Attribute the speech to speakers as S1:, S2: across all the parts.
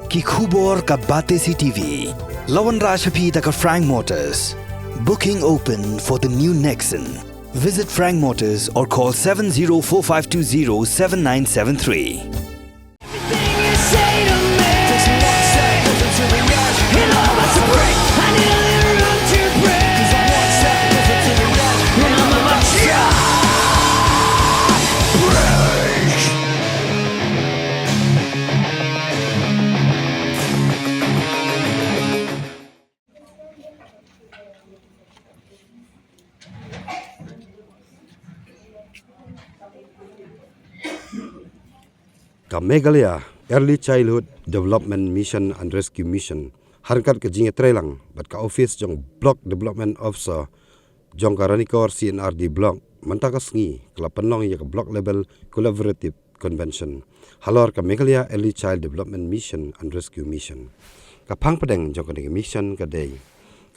S1: Ki khubor ka bate CTV. Lawan Rashapi taka Frank Motors. Booking open for the new Nexon. Visit Frank Motors or call 7045207973.
S2: Meghalaya Early Childhood Development Mission and Rescue Mission harkat ke jinge trelang bat ka office jong block development officer jong ka ranikor CNRD block mantaka sngi kala penong ya ka block level collaborative convention halor ka Meghalaya Early Child Development Mission and Rescue Mission ka phang padeng jong ka mission ka day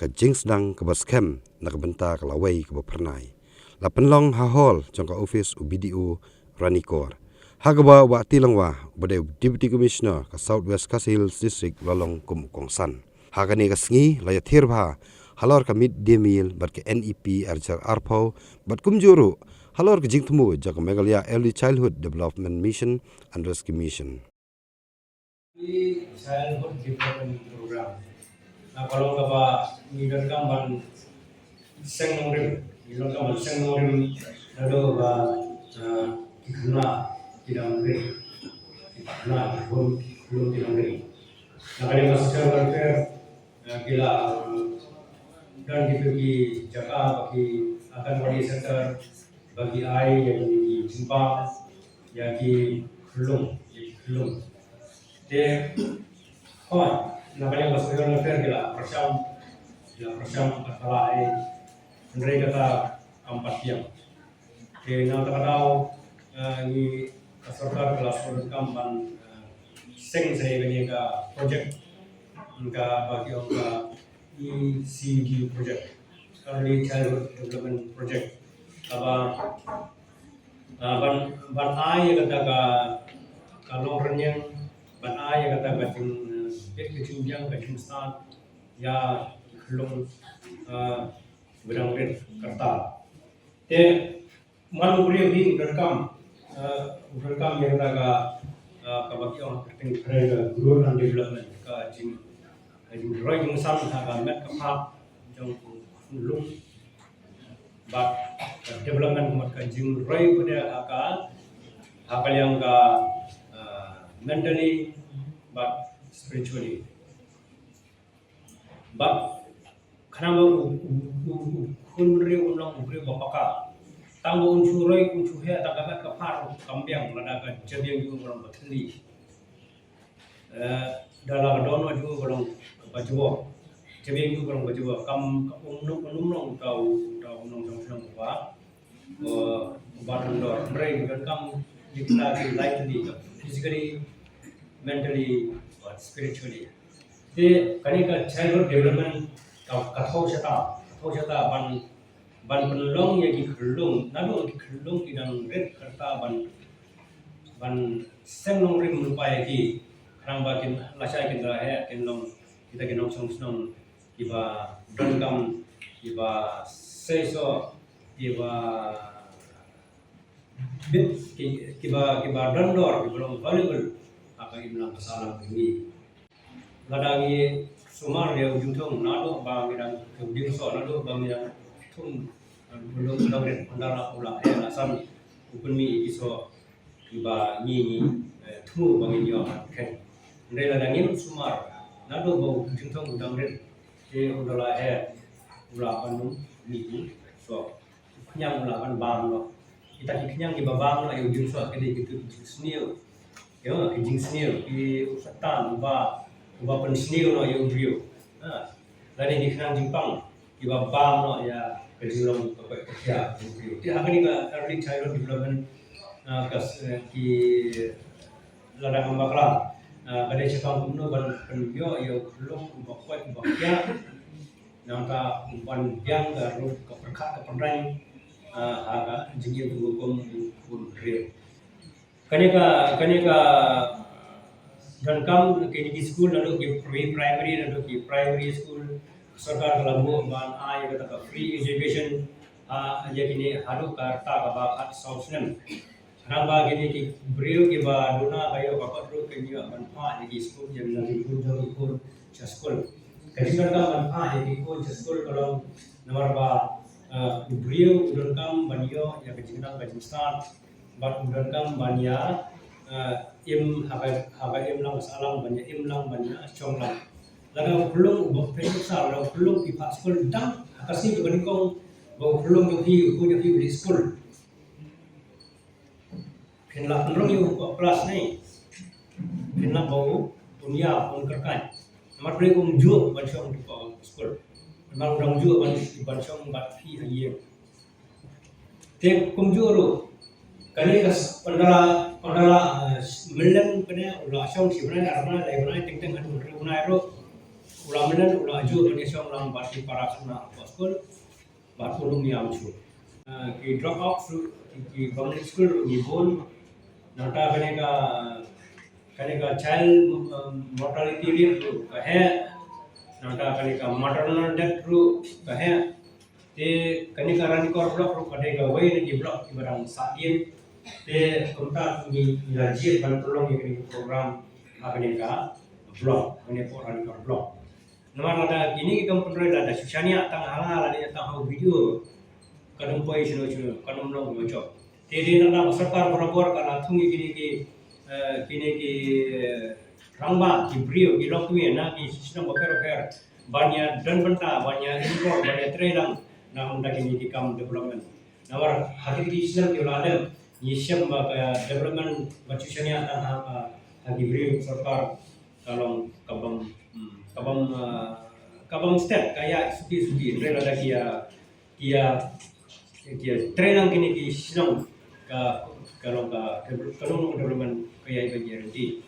S2: ka jings dang ka bas kem na ka benta ka lawai ka pernai la penlong ha hall jong ka office UBDO ranikor Hagaba wa tilangwa bade Deputy Commissioner ka Southwest Khasi Hills District lalong kumukongsan. Hagani ka sngi laya thirba halor ka mid-day meal bat ka NEP arjar arpau bat kumjuru halor ka jingtmu jaga Meghalaya Early Childhood Development Mission and Rescue Mission.
S3: Childhood Development Program. Nah kalau kaba ngider kamban sengnorim, ngider kamban sengnorim lalu ba ikna tidak beri, nah belum tidak beri. Nah kali social welfare gila dan dibagi jaka bagi akan bagi center bagi ai yang di Jimpang yang di Kelung. Dia, nah kali social welfare gila persam kata ai, mereka kata empat yang. Dia nak tahu ni Sarkar kelas kampan seng saya bagi ka project ka bagi ka ECD project Early Childhood Development Project ban ai kata ka longrenyang ban ai kata ka jing kecing yang start ya belum berangkat kerta te malu boleh di rekam Welcome yang taga kabaki orang penting kerja growth and development ka jing roy jing sam taga met kapap jong lung but development mat ka jing roy pada akal yang ka mentally but spiritually but kanang kunri unang ubri bapaka tanggung unsur he tagamat kapar kambiang ladaga jabiang juga orang bateli dalam dono juga orang bajuwa jabiang juga orang bajuwa kam unung tahu unung sang apa badan dor mereka kam diklat lightly physically mentally but spiritually te kanika childhood development kathau chata ban penlong ya ki kelung nado ki kelung idang red kerta ban senong rim lupa ki rang bakin lasai kin rahe kinlong kita kinong song kiba dongkam kiba seiso kiba bit kiba dondor belum valuable apa imlang salam ini ladagi sumar dia ujung tong nado bang idang ujung so nado bang idang tung belum dapat undara ulah alasan ukun iso iba ni tu bagi dia kan ndela dangin sumar nado bau jintong udang ren undala ulah panung ni so kenyang ulah kan bang lo kita kenyang di babang lo yang jin so kede gitu snil yo jing snil di setan uba pen snil lo yang brio lari di kenyang jimpang di babang lo ya Kejulang kerja, di akhir ini early childhood development ki ladang bakla, pada cakap kuno ban penyo yo belum bakwat bakya, nangka ban yang garu keperkat keperang, aga jingin hukum pun real. Kaneka dan kam ke di school lalu ke primary lalu ke primary school सरकार लागू ban ai kata free education aja kini haru karta ka ba khat solution ramba gini ki brio ki ba duna kayo ka patro ke ni ban pa ni school jam na di pun jam pun school kasi karta ban pa ni ko school kalau nomor ba brio udon kam banyo ya ke jinang Pakistan bat udon kam banya im haba im lang salam banya im lang banya chong lang laga belum bok Facebook sar laga belum di school dang akasi ke banikong bok belum yogi punya di school kenla penrong yu kelas ni kenla bau punya pun kerkan nomor beri kum ju bansong di school memang orang ju di bansong bat fi haye te kum ju ro kali kas pandala milen kena ulah song si benar arna lai benar teng adu benar ro ulah milen ulah ju kena song lang bat di para kena school bat ulung ni amchu ki drop out ki public school ni bon nota kene ka child mortality rate ru kahe nota kene ka maternal death ru kahe te kene ka rani kor block ru kade ka wai ni block ki barang sadien te kumta ni rajir ban tolong ni program kene ka block kene ko rani kor block nama ada kini kita pun ada susahnya tang hal ada tang video kadang poi sino kadang long moco tedi nana sarkar berabor kana thungi kini ki rangba ki brio ki lokwi na ki sistem bakar banyak dan benta banyak import banyak trailang na unda kini ki kam development nawar hakiki sistem ki ada yisem development bacusannya tang hagi brio sarkar kalong kabam step kayak suki rela ada kia training kini di sinong kalau development kayak bagi